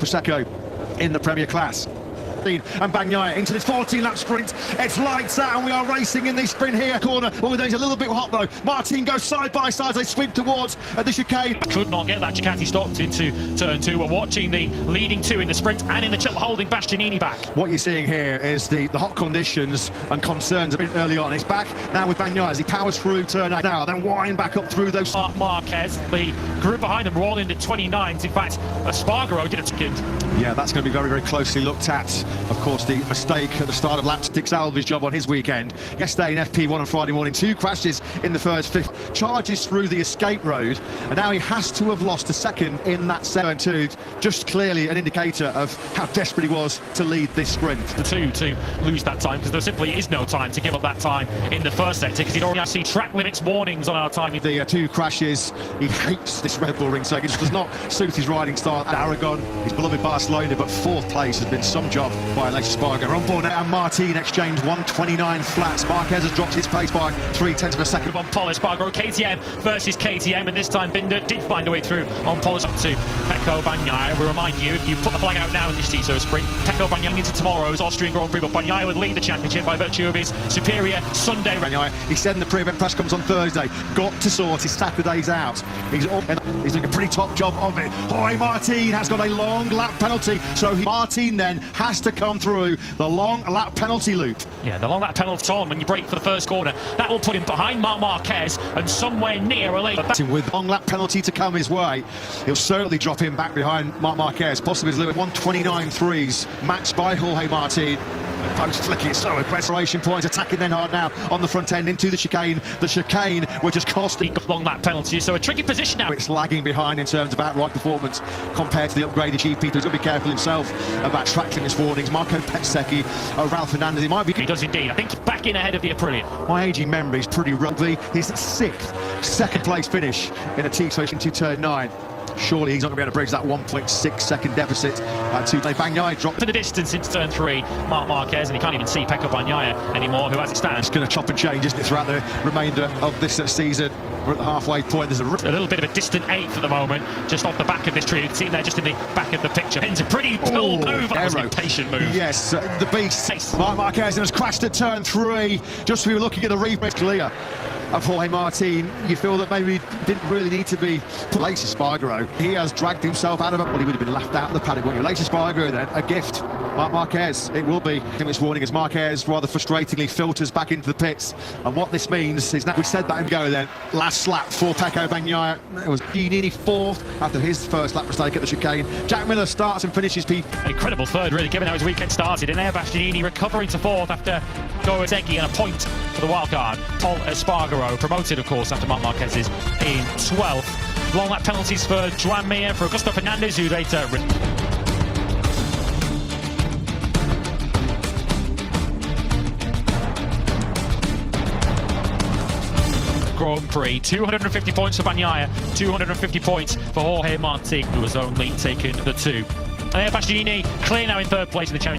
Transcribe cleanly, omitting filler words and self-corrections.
Prosecco in the Premier class. And Bagnaia into this 14-lap sprint. It's lights out and we are racing in this sprint here. Corner, oh, he's a little bit hot though. Martin goes side by side as they sweep towards the chicane. Could not get that Ducati stopped into turn two. We're watching the leading two in the sprint and in the chip, holding Bastianini back. What you're seeing here is the hot conditions and concerns a bit early on. It's back now with Bagnaia as he powers through turn 8 now, then wind back up through those. Marquez, the group behind them, were all in the 29s. In fact, Espargaro did a second. Yeah, that's going to be very, very closely looked at. Of course, the mistake at the start of lap 6 Alves' job on his weekend. Yesterday in FP1 on Friday morning, 2 crashes in the first 5, charges through the escape road, and now he has to have lost a second in that turn 2. Just clearly an indicator of how desperate he was to lead this sprint. The 2 to lose that time, because there simply is no time to give up that time in the first sector, because he'd already seen track limits warnings on our time. The 2 crashes, he hates this Red Bull ring circuit. It just does not suit his riding style at Aragon, his beloved Barcelona, but 4th place has been some job by Aleix Espargaro. On board now, and Martin exchanged 1:29 flats. Marquez has dropped his pace by 0.3 of a second. On Paul Espargaro, KTM versus KTM, and this time Binder did find a way through on Paul up to Pecco Bagnaia. We remind you, if you put the flag out now in this TSO sprint, Pecco Bagnaia into tomorrow's Austrian Grand Prix, but Bagnaia would lead the championship by virtue of his superior Sunday. Bagnaia, he said in the pre-event press conference on Thursday, got to sort his Saturdays out. He's doing a pretty top job of it. Jorge Martin has got a long lap penalty, so Martin then has to come through the long lap penalty loop. Yeah, the long lap penalty on when you brake for the first corner. That will put him behind Marc Marquez and somewhere near a late. With long lap penalty to come his way, he'll certainly drop him back behind Marc Marquez, possibly as little 1:29.3s, matched by Jorge Martin. Post flicking, so aggressive points, attacking then hard now on the front end into the chicane. The chicane, which has cost the long lap penalty, so a tricky position now. It's lagging behind in terms of outright performance compared to the upgraded GP. He's got to be careful himself about track limits warnings. Marco Pezzecchi, Ralph Fernandez, he might be. He does indeed. I think back in ahead of the Aprilia. My aging memory is pretty rugby. His 6th, second place finish in a T station to turn 9. Surely he's not going to be able to bridge that 1.6 second deficit to Bagnaia dropped to the distance into turn 3, Marc Marquez, and he can't even see Pecco Bagnaia anymore, who as it stands. It's going to chop and change, isn't it, throughout the remainder of this season. We're at the halfway point. There's a little bit of a distant 8th at the moment, just off the back of this tree. You can see him there just in the back of the picture. It's a pretty bold move. That was an impatient move. Yes, the beast. Marc Marquez has crashed at turn 3. Just as we were looking at the replay clear of Jorge Martin, you feel that maybe he didn't really need to be Aleix Espargaro. He has dragged himself out of it. Well, he would have been left out of the paddock, wouldn't you? Aleix Espargaro then, a gift. Marc Marquez, it will be. It's warning as Marquez rather frustratingly filters back into the pits. And what this means is that we said that in go then. Last lap for Pecco Bagnaia. It was Bastianini 4th after his first lap mistake at the chicane. Jack Miller starts and finishes P. An incredible third, really, given how his weekend started. And there, Bastianini recovering to 4th after Goetegi and a point for the wildcard. Paul Espargaro, promoted, of course, after Marc Marquez's in 12th. Long lap penalties for Joan Mir, for Augusto Fernandez, who later. Grand Prix, 250 points for Bagnaia, 250 points for Jorge Martin, who has only taken the 2. And Bastianini clear now in 3rd place in the championship.